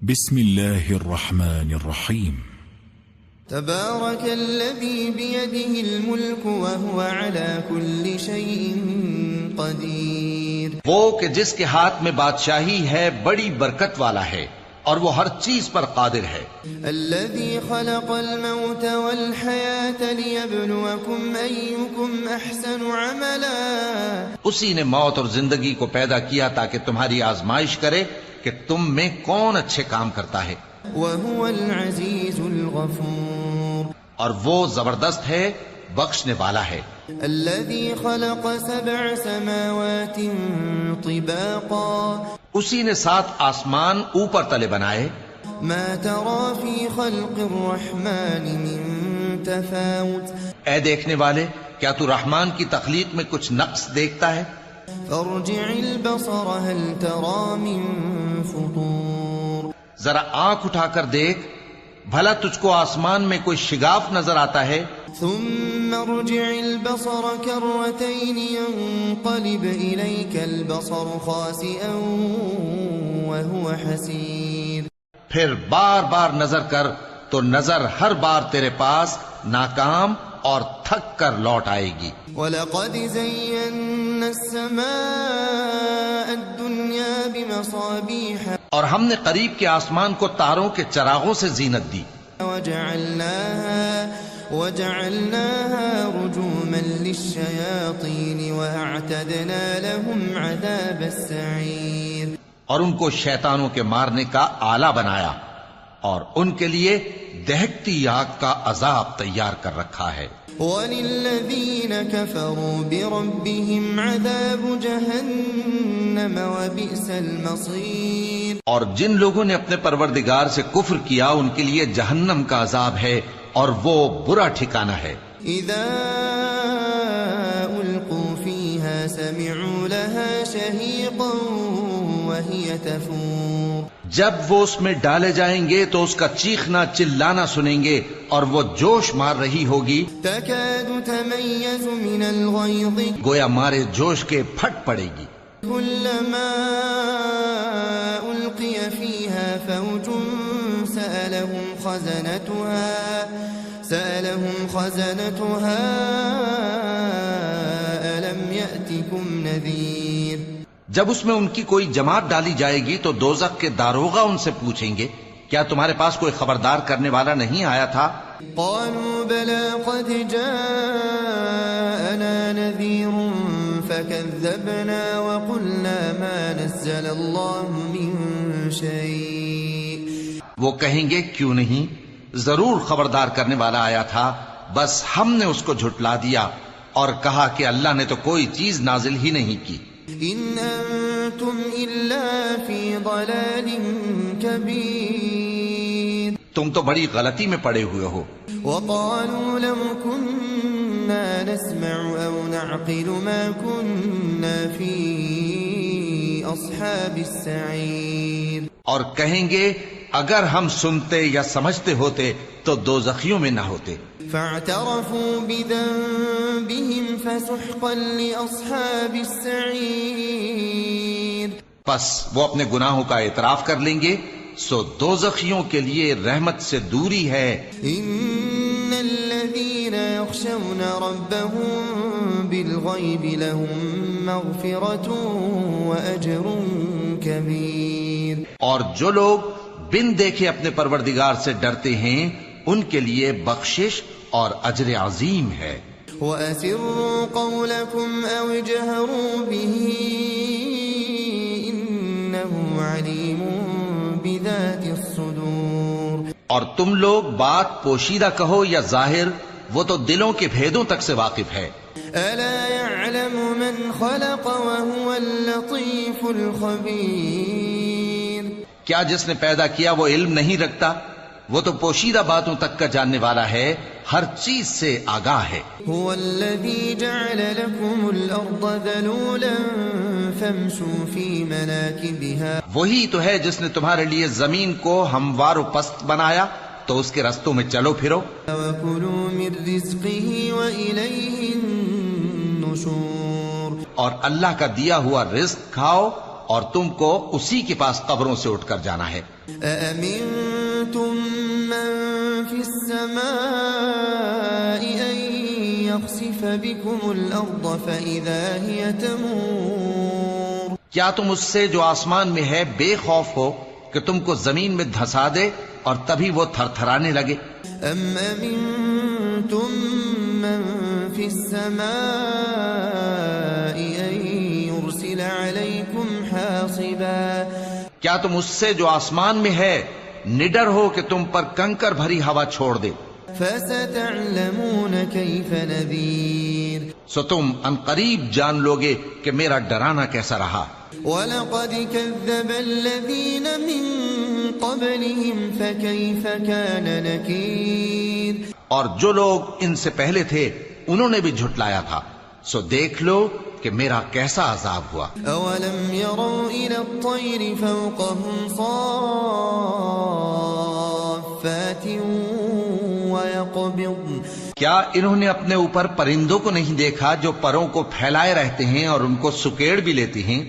بسم الله الرحمن الرحيم تبارك الذي بيده الملك وهو على كل شيء قدير. وہ کہ جس کے ہاتھ میں بادشاہی ہے بڑی برکت والا ہے اور وہ ہر چیز پر قادر ہے. الذي خلق الموت والحياة ليبلوكم أيكم أحسن عملا. اسی نے موت اور زندگی کو پیدا کیا تاکہ تمہاری آزمائش کرے کہ تم میں کون اچھے کام کرتا ہے. وهو العزيز الغفور. اور وہ زبردست ہے بخشنے والا ہے. الذي خلق 7 سماوات طباقا. اسی نے 7 آسمان اوپر تلے بنائے. ما ترى في خلق الرحمن من تفاوت. اے دیکھنے والے، کیا تو رحمان کی تخلیق میں کچھ نقص دیکھتا ہے؟ فارجع البصر هل ترى من فطور. ذرا آنکھ اٹھا کر دیکھ، بھلا تجھ کو آسمان میں کوئی شگاف نظر آتا ہے؟ ثم ارجع البصر كرتين ينقلب إليك البصر خاسئا وهو حسير. پھر بار بار نظر کر تو نظر ہر بار تیرے پاس ناکام اور تھک کر لوٹ آئے گی. وَلَقَدْ زَيَّنَّا السَّمَاءَ الدُّنْيَا بِمَصَابِيحَ. اور ہم نے قریب کے آسمان کو تاروں کے چراغوں سے زینت دی. وَجَعَلْنَاهَا رُجُومًا لِلشَّيَاطِينِ وَأَعْتَدْنَا لَهُمْ عَذَابَ السَّعِيرِ. اور ان کو شیطانوں کے مارنے کا آلہ بنایا اور ان کے لیے دہکتی آگ کا عذاب تیار کر رکھا ہے. وَلِلَّذِينَ كَفَرُوا بِرَبِّهِمْ عَذَابُ جَهَنَّمَ وَبِئْسَ الْمَصِيرُ. اور جن لوگوں نے اپنے پروردگار سے کفر کیا ان کے لیے جہنم کا عذاب ہے اور وہ برا ٹھکانہ ہے. اذا القوا فيها سمعوا لها شهيقا وهي تفور. جب وہ اس میں ڈالے جائیں گے تو اس کا چیخنا چلانا سنیں گے اور وہ جوش مار رہی ہوگی. تكاد تميز من الغيظ. گویا مارے جوش کے پھٹ پڑے گی. كلما ألقي فيها فوج سألهم خزنتها ألم يأتكم نذير. جب اس میں ان کی کوئی جماعت ڈالی جائے گی تو دوزخ کے داروغہ ان سے پوچھیں گے کیا تمہارے پاس کوئی خبردار کرنے والا نہیں آیا تھا؟ قالوا بلى قد جاءنا نذير فكذبنا وقلنا ما نزل الله من شيء. وہ کہیں گے کیوں نہیں، ضرور خبردار کرنے والا آیا تھا، بس ہم نے اس کو جھٹلا دیا اور کہا کہ اللہ نے تو کوئی چیز نازل ہی نہیں کی. ان انتم الا فی ضلال کبیر. تم تو بڑی غلطی میں پڑے ہوئے ہو. وقالوا لو كنا نسمع او نعقل ما كنا في اصحاب السعیر. اور کہیں گے اگر ہم سنتے یا سمجھتے ہوتے تو دوزخیوں میں نہ ہوتے. فاعترفوا بذنبهم فسحقا لاصحاب السعیر. پس وہ اپنے گناہوں کا اعتراف کر لیں گے سو دوزخیوں کے لیے رحمت سے دوری ہے. ان الذين يخشون ربهم بالغيب لهم مغفرة واجر كبير. اور جو لوگ بن دیکھے اپنے پروردگار سے ڈرتے ہیں ان کے لیے بخشش اور اجر عظیم ہے. وَأَسِرُّوا قَوْلَكُمْ أَوْ اجْهَرُوا بِهِ إِنَّهُ عَلِيمٌ بِذَاتِ الصُّدُورِ. اور تم لوگ بات پوشیدہ کہو یا ظاہر، وہ تو دلوں کے بھیدوں تک سے واقف ہے. أَلَا يَعْلَمُ مَنْ خَلَقَ وَهُوَ اللَّطِيفُ الْخَبِيرُ. کیا جس نے پیدا کیا وہ علم نہیں رکھتا؟ وہ تو پوشیدہ باتوں تک کا جاننے والا ہے، ہر چیز سے آگاہ ہے. هو الذي جعل لكم الأرض ذلولا فامشوا في مناكبها. وہی تو ہے جس نے تمہارے لیے زمین کو ہموار و پست بنایا تو اس کے رستوں میں چلو پھرو. وَكُلُوا مِن رِزْقِهِ وَإِلَيْهِ النُّشُورُ. اور اللہ کا دیا ہوا رزق کھاؤ اور تم کو اسی کے پاس قبروں سے اٹھ کر جانا ہے۔ أأمنتم من في السماء أن يخسف بكم الأرض فإذا هي تمور؟ کیا تم اس سے جو آسمان میں ہے بے خوف ہو کہ تم کو زمین میں دھسا دے اور تبھی وہ تھر تھرانے لگے؟ أم أمنتم من في السماء أن يرسل عليكم حاصبا؟ کیا تم اس سے جو آسمان میں ہے نڈر ہو کہ تم پر کنکر بھری ہوا چھوڑ دے؟ فستعلمون كيف نذير، سو تم ان قریب جان لوگے کہ میرا ڈرانا کیسا رہا۔ وَلَقَدْ كَذَّبَ الَّذِينَ مِن قَبْلِهِمْ فَكَيْفَ كَانَ نَكِيرٌ، اور جو لوگ ان سے پہلے تھے انہوں نے بھی جھٹلایا تھا، سو دیکھ لو کہ میرا کیسا عذاب ہوا۔ أَوَلَمْ يَرَوْا إِلَى الطَّيْرِ فَوْقَهُمْ صَافَّاتٍ وَيَقْبِضْنَ، کیا انہوں نے اپنے اوپر پرندوں کو نہیں دیکھا جو پروں کو پھیلائے رہتے ہیں اور ان کو سکیڑ بھی لیتی ہیں؟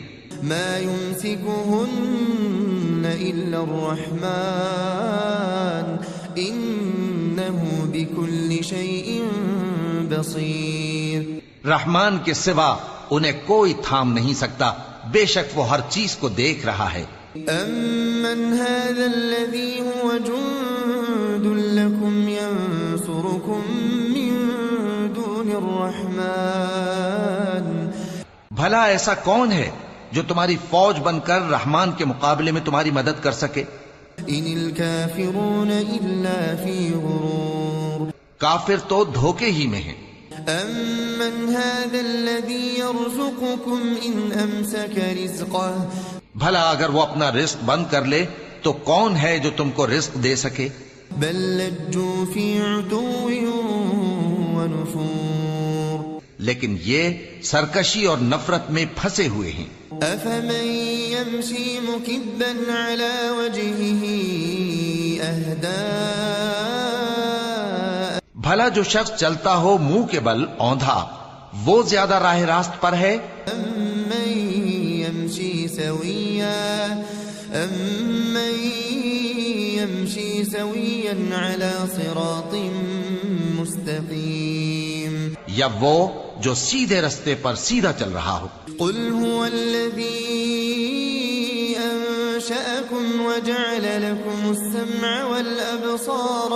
مَا يُمْسِكُهُنَّ إِلَّا الرَّحْمَنُ إِنَّهُ بِكُلِّ شَيْءٍ بَصِيرٌ، رحمان کے سوا انہیں کوئی تھام نہیں سکتا، بے شک وہ ہر چیز کو دیکھ رہا ہے۔ أَمَّنْ هَذَا الَّذِي هُوَ جُندٌ لَكُمْ يَنصُرُكُم مِّن دُونِ الرَّحْمَنِ، بھلا ایسا کون ہے جو تمہاری فوج بن کر رحمان کے مقابلے میں تمہاری مدد کر سکے؟ إِنِ الْكَافِرُونَ إِلَّا فِي غُرُورٍ، کافر تو دھوکے ہی میں ہیں۔ أَمَّنْ هَذَا الَّذِي يَرْزُقُكُمْ إِنْ أَمْسَكَ رِزْقَهُ، بھلا اگر وہ اپنا رزق بند کر لے تو کون ہے جو تم کو رزق دے سکے؟ بل لجوا في عتو ونفور، لیکن یہ سرکشی اور نفرت میں پھنسے ہوئے ہیں۔ أفمن يمشي مكبا على وجهه أهدى، بھلا جو شخص چلتا ہو منہ کے بل اوندھا وہ زیادہ راہ راست پر ہے؟ أمن يمشي سويا على صراط مستقيم، یا وہ جو سیدھے رستے پر سیدھا چل رہا ہو؟ قل هو الذي أنشأكم وجعل لكم السمع والأبصار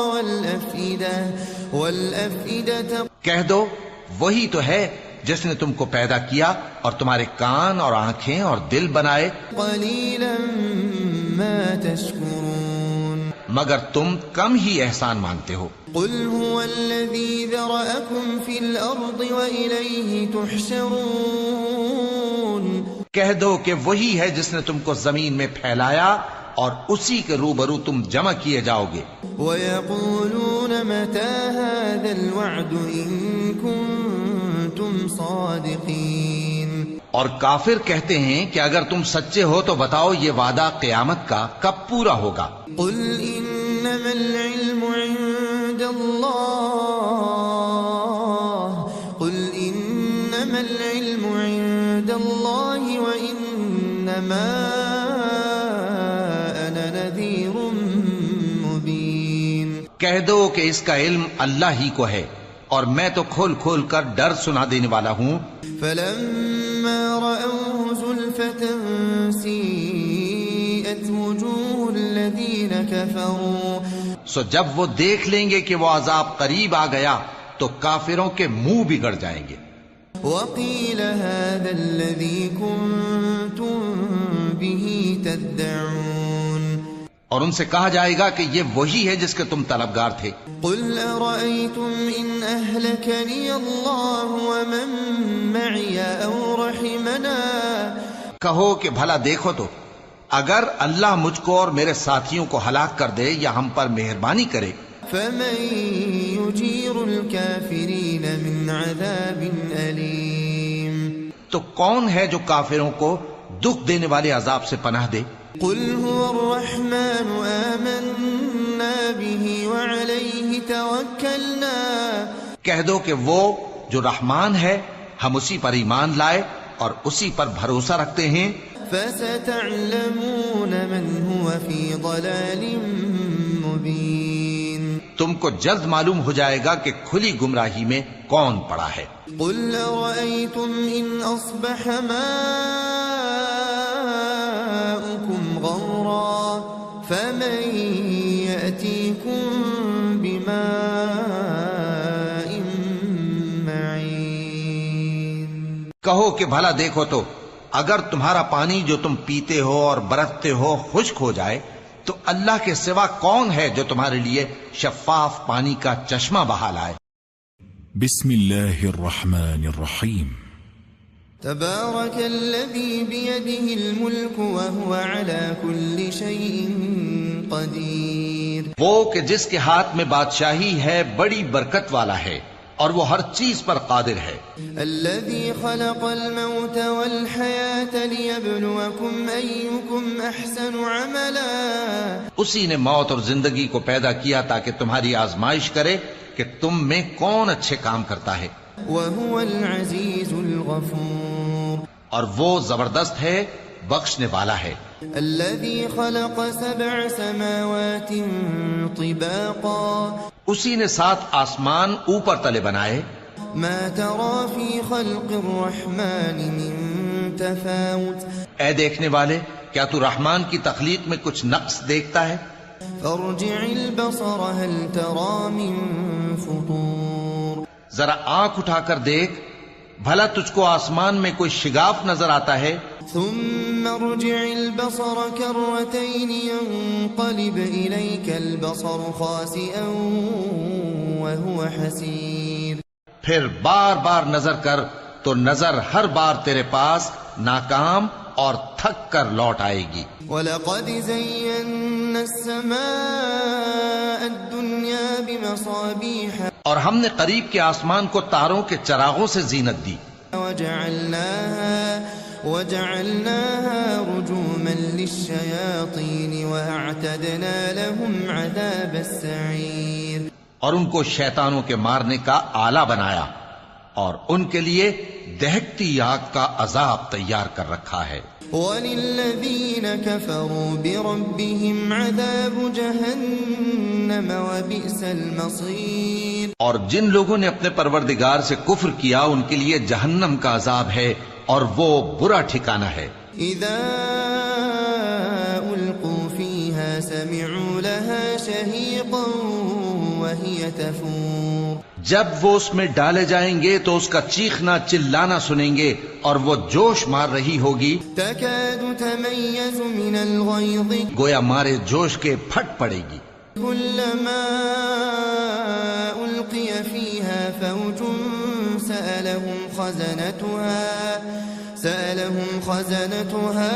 والأفئدة، کہہ دو وہی تو ہے جس نے تم کو پیدا کیا اور تمہارے کان اور آنکھیں اور دل بنائے، قليلا ما تشكرون، مگر تم کم ہی احسان مانتے ہو۔ قل هو الذي ذرأكم في الأرض وإليه تحشرون، کہہ دو کہ وہی ہے جس نے تم کو زمین میں پھیلایا اور اسی کے روبرو تم جمع کیے جاؤ گے۔ ويقولون متى هذا الوعد إن كنتم صادقين، اور کافر کہتے ہیں کہ اگر تم سچے ہو تو بتاؤ یہ وعدہ قیامت کا کب پورا ہوگا؟ قل إنما العلم عند الله، قل إنما العلم عند الله وإنما أنا نذير مبين، کہہ دو کہ اس کا علم اللہ ہی کو ہے اور میں تو کھول کھول کر ڈر سنا دینے والا ہوں۔ فلما رأوه زلفة سيئت وجوه الذين كفروا، سو جب وہ دیکھ لیں گے کہ وہ عذاب قریب آ گیا تو کافروں کے منہ بگڑ جائیں گے۔ وقيل هذا الذي كنتم به تدعون، اور ان سے کہا جائے گا کہ یہ وہی ہے جس کے تم طلبگار تھے۔ قل أرأيتم إن أهلكني الله ومن معي أو رحمنا، کہو کہ بھلا دیکھو تو اگر اللہ مجھ کو اور میرے ساتھیوں کو ہلاک کر دے یا ہم پر مہربانی کرے، فمن يجير الكافرين من عذاب أليم، تو کون ہے جو کافروں کو دکھ دینے والے عذاب سے پناہ دے؟ قل هو الرحمن آمنا به وعليه توكلنا، کہہ دو کہ وہ جو رحمان ہے ہم اسی پر ایمان لائے اور اسی پر بھروسہ رکھتے ہیں۔ فستعلمون من هو في ضلال مبين تم کو جلد معلوم ہو جائے گا کہ کھلی گمراہی میں کون پڑا ہے۔ قل أرأيتم إن أصبح ماؤكم غورا فمن يأتيكم بماء معين۔ کہو کہ بھلا دیکھو تو اگر تمہارا پانی جو تم پیتے ہو اور برتتے ہو خشک ہو جائے تو اللہ کے سوا کون ہے جو تمہارے لیے شفاف پانی کا چشمہ بہا لائے۔ بسم الله الرحمن الرحيم تبارك الذي بيده الملك وهو على كل شيء قدير۔ وہ کہ جس کے ہاتھ میں بادشاہی ہے بڑی برکت والا ہے اور وہ ہر چیز پر قادر ہے۔ الذي خلق الموت والحياة ليبلوكم أيكم أحسن عملا۔ اسی نے موت اور زندگی کو پیدا کیا تاکہ تمہاری آزمائش کرے کہ تم میں کون اچھے کام کرتا ہے۔ وهو العزيز الغفور۔ اور وہ زبردست ہے بخشنے والا ہے۔ الذي خلق 7 سماوات طباقا۔ اسی نے 7 آسمان اوپر تلے بنائے۔ ما ترى في خلق الرحمن من تفاوت۔ اے دیکھنے والے کیا تو رحمان کی تخلیق میں کچھ نقص دیکھتا ہے؟ فارجع البصر هل ترى من فطور۔ ذرا آنکھ اٹھا کر دیکھ بھلا تجھ کو آسمان میں کوئی شگاف نظر آتا ہے؟ ثم ارجع البصر كرتين ينقلب إليك البصر خاسئا وهو حسير۔ پھر بار بار نظر کر تو نظر ہر بار تیرے پاس ناکام اور تھک کر لوٹ آئے گی۔ وَلَقَدْ زَيَّنَّا السَّمَاءَ الدُّنْيَا بِمَصَابِيحَ۔ اور ہم نے قریب کے آسمان کو تاروں کے چراغوں سے زینت دی۔ وَجَعَلْنَاهَا رُجُومًا لِلشَّيَاطِينِ وَأَعْتَدْنَا لَهُمْ عَذَابَ السَّعِيرِ۔ اور ان کو شیطانوں کے مارنے کا آلہ بنایا اور ان کے لیے دہکتی آگ کا عذاب تیار کر رکھا ہے۔ وَلِلَّذِينَ كَفَرُوا بِرَبِّهِمْ عَذَابُ جَهَنَّمَ وَبِئْسَ الْمَصِيرُ۔ اور جن لوگوں نے اپنے پروردگار سے کفر کیا ان کے لیے جہنم کا عذاب ہے اور وہ برا ٹھکانہ ہے۔ اذا القوا فيها سمعوا لها شهيقا وهي تفور۔ جب وہ اس میں ڈالے جائیں گے تو اس کا چیخنا چلانا سنیں گے اور وہ جوش مار رہی ہوگی۔ تكاد تميز من الغيظ۔ گویا مارے جوش کے پھٹ پڑے گی۔ كلما ألقي فيها فوج سألهم خزنتها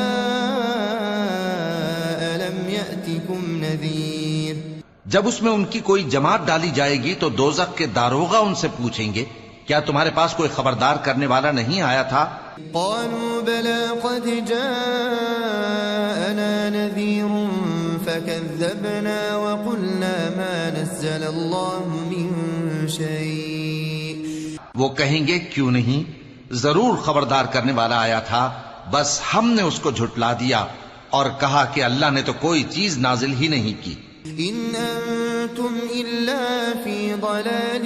ألم يأتكم نذير۔ جب اس میں ان کی کوئی جماعت ڈالی جائے گی تو دوزخ کے داروغہ ان سے پوچھیں گے کیا تمہارے پاس کوئی خبردار کرنے والا نہیں آیا تھا؟ قالوا بلى قد جاءنا نذير فكذبنا وقلنا ما نزل الله من شيء۔ وہ کہیں گے کیوں نہیں، ضرور خبردار کرنے والا آیا تھا، بس ہم نے اس کو جھٹلا دیا اور کہا کہ اللہ نے تو کوئی چیز نازل ہی نہیں کی۔ ان انتم الا فی ضلال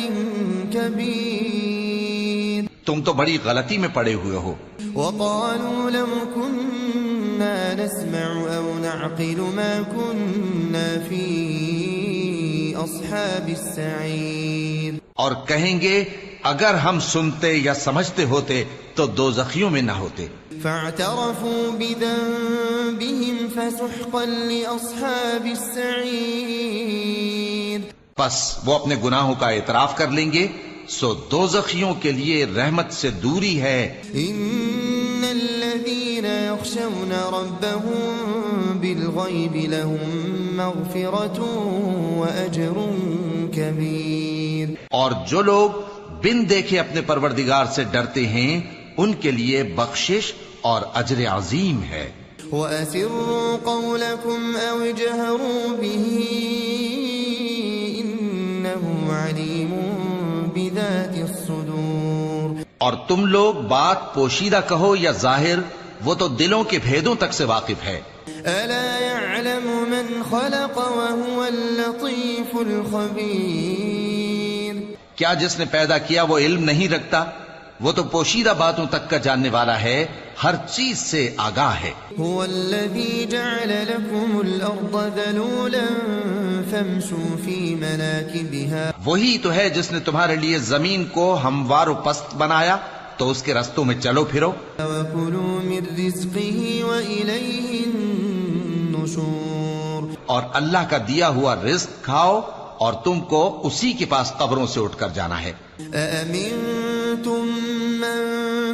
کبیر۔ تم تو بڑی غلطی میں پڑے ہوئے ہو۔ وقالوا لو كنا نسمع او نعقل ما كنا في اصحاب السعیر۔ اور کہیں گے اگر ہم سنتے یا سمجھتے ہوتے تو دوزخیوں میں نہ ہوتے۔ فاعترفوا بذنبهم فسحقا لاصحاب السعیر۔ پس وہ اپنے گناہوں کا اعتراف کر لیں گے، سو دوزخیوں کے لیے رحمت سے دوری ہے۔ ان الذين يخشون ربهم بالغيب لهم مغفرة واجر كبير۔ اور جو لوگ بن دیکھے اپنے پروردگار سے ڈرتے ہیں ان کے لیے بخشش اور اجر عظیم ہے۔ وَأَسِرُّوا قَوْلَكُمْ أَوْ اجْهَرُوا بِهِ إِنَّهُ عَلِيمٌ بِذَاتِ الصُّدُورِ۔ اور تم لوگ بات پوشیدہ کہو یا ظاہر، وہ تو دلوں کے بھیدوں تک سے واقف ہے۔ ألا يعلم من خلق وهو اللطيف الخبير کیا جس نے پیدا کیا وہ علم نہیں رکھتا؟ وہ تو پوشیدہ باتوں تک کا جاننے والا ہے، ہر چیز سے آگاہ ہے۔ هو الذي جعل لكم الأرض ذلولا فامشوا في مناكبها وہی تو ہے جس نے تمہارے لیے زمین کو ہموار و پست بنایا، تو اس کے رستوں میں چلو پھرو۔ وكلوا من رزقه وإليه النشور اور اللہ کا دیا ہوا رزق کھاؤ اور تم کو اسی کے پاس قبروں سے اٹھ کر جانا ہے۔ أأمنتم من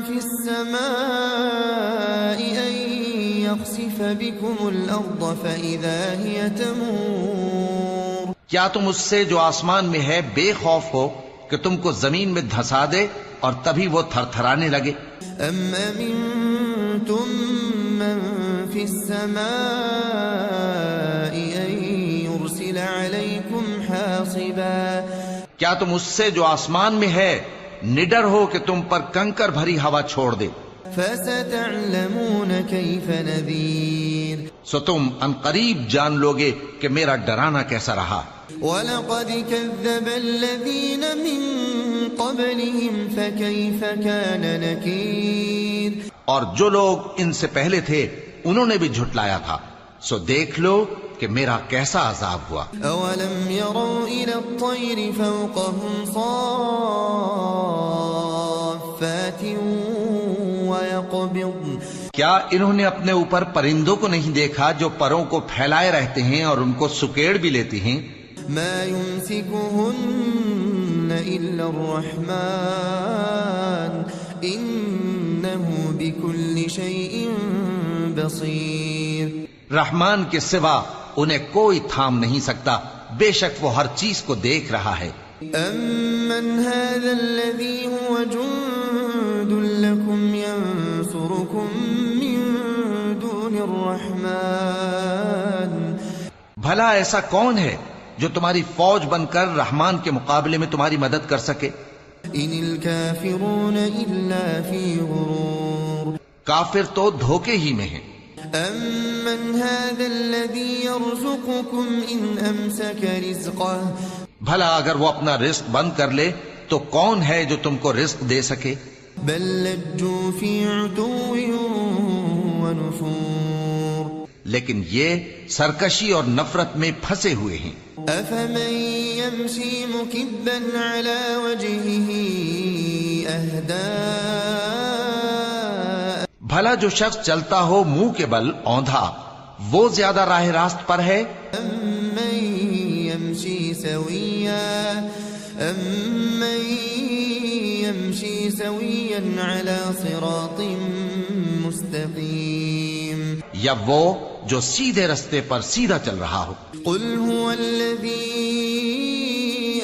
في السماء أن يخسف بكم الأرض فإذا هي تمور کیا تم اس سے جو آسمان میں ہے بے خوف ہو کہ تم کو زمین میں دھسا دے اور تبھی وہ تھر تھرانے لگے؟ أم أمنتم من في السماء أن يرسل عليكم حاصبا کیا تم اس سے جو آسمان میں ہے نڈر ہو کہ تم پر کنکر بھری ہوا چھوڑ دے؟ فستعلمون كيف نذير سو تم ان قریب جان لوگے کہ میرا ڈرانا کیسا رہا۔ ولقد كذب الذين من قبلهم فكيف كان نكير اور جو لوگ ان سے پہلے تھے انہوں نے بھی جھٹلایا تھا، سو دیکھ لو کہ میرا کیسا عذاب ہوا۔ أولم يروا إلى الطير فوقهم صافات ويقبضن کیا انہوں نے اپنے اوپر پرندوں کو نہیں دیکھا جو پروں کو پھیلائے رہتے ہیں اور ان کو سکیڑ بھی لیتی ہیں؟ ما يمسكهن إلا الرحمن إنه بكل شيء بصير رحمان کے سوا انہیں کوئی تھام نہیں سکتا، بے شک وہ ہر چیز کو دیکھ رہا ہے۔ أَمَّنْ هَذَا الَّذِي هُوَ جُندٌ لَكُمْ يَنصُرُكُم مِّن دُونِ الرَّحْمَٰنِ بھلا ایسا کون ہے جو تمہاری فوج بن کر رحمان کے مقابلے میں تمہاری مدد کر سکے؟ إِنِ الْكَافِرُونَ إِلَّا فِي غُرُورٍ کافر تو دھوکے ہی میں ہیں۔ أَمَّنْ هَذَا الَّذِي يَرْزُقُكُمْ إِنْ أَمْسَكَ رِزْقَهُ بھلا اگر وہ اپنا رزق بند کر لے تو کون ہے جو تم کو رزق دے سکے؟ بل لجوا في عتو ونفور لیکن یہ سرکشی اور نفرت میں پھنسے ہوئے ہیں۔ أفمن يمشي مكبا على وجهه أهدى بھلا جو شخص چلتا ہو منہ کے بل اوندھا وہ زیادہ راہ راست پر ہے؟ أمن يمشي سويا على صراط مستقيم یا وہ جو سیدھے رستے پر سیدھا چل رہا ہو؟ قل هو الذي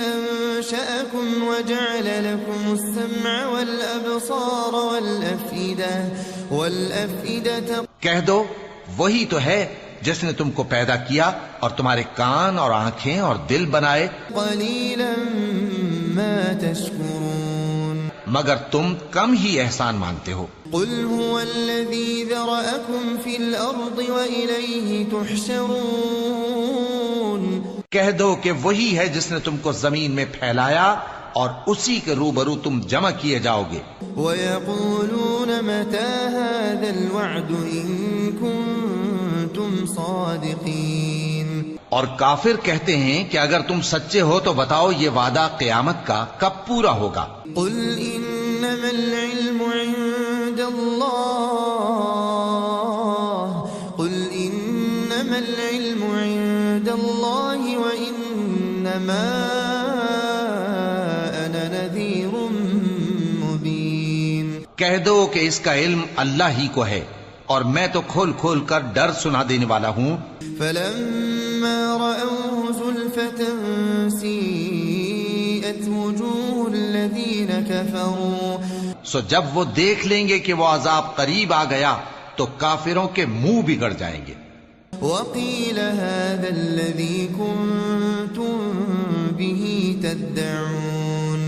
أنشأكم وجعل لكم السمع والأبصار والأفئدة کہہ دو وہی تو ہے جس نے تم کو پیدا کیا اور تمہارے کان اور آنکھیں اور دل بنائے، قليلا ما تشكرون مگر تم کم ہی احسان مانتے ہو۔ قل هو الذي ذرأكم في الأرض وإليه تحشرون کہہ دو کہ وہی ہے جس نے تم کو زمین میں پھیلایا اور اسی کے روبرو تم جمع کیے جاؤ گے۔ ويقولون متى هذا الوعد إن كنتم صادقين اور کافر کہتے ہیں کہ اگر تم سچے ہو تو بتاؤ یہ وعدہ قیامت کا کب پورا ہوگا؟ قل إنما العلم عند الله قل إنما العلم عند الله وإنما أنا نذير مبين کہہ دو کہ اس کا علم اللہ ہی کو ہے اور میں تو کھول کھول کر ڈر سنا دینے والا ہوں۔ فلما رأوه زلفة سيئت وجوه الذين كفروا سو جب وہ دیکھ لیں گے کہ وہ عذاب قریب آ گیا تو کافروں کے منہ بگڑ جائیں گے۔ وقيل هذا الذي كنتم به تدعون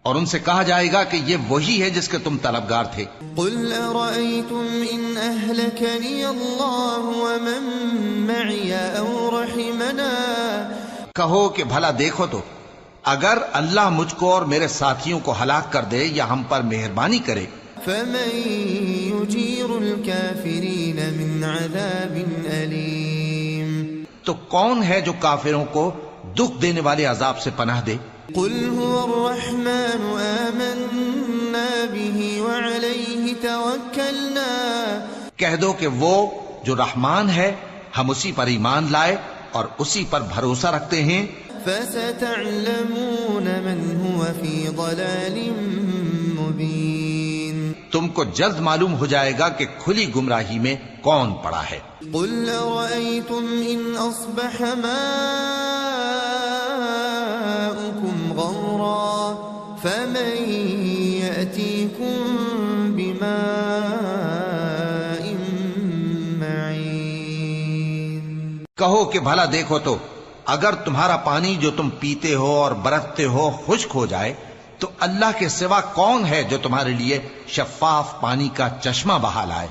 اور ان سے کہا جائے گا کہ یہ وہی ہے جس کے تم طلبگار تھے. قل أرأيتم إن أهلكني الله ومن معي أو رحمنا. کہو کہ بھلا دیکھو تو اگر اللہ مجھ کو اور میرے ساتھیوں کو ہلاک کر دے یا ہم پر مہربانی کرے فمن يجير الكافرين من عذاب أليم. تو کون ہے جو کافروں کو دکھ دینے والے عذاب سے پناہ دے. قل هو الرحمن آمنا به وعليه توكلنا. کہہ دو کہ وہ جو رحمان ہے ہم اسی پر ایمان لائے اور اسی پر بھروسہ رکھتے ہیں. فستعلمون من هو في ضلال مبين. تم کو جلد معلوم ہو جائے گا کہ کھلی گمراہی میں کون پڑا ہے. قل أرأيتم إن أصبح ماؤكم غورا فمن يأتيكم بماء معين. کہو کہ بھلا دیکھو تو اگر تمہارا پانی جو تم پیتے ہو اور برتتے ہو خشک ہو جائے تو اللہ کے سوا کون ہے جو تمہارے لیے شفاف پانی کا چشمہ بہا لائے.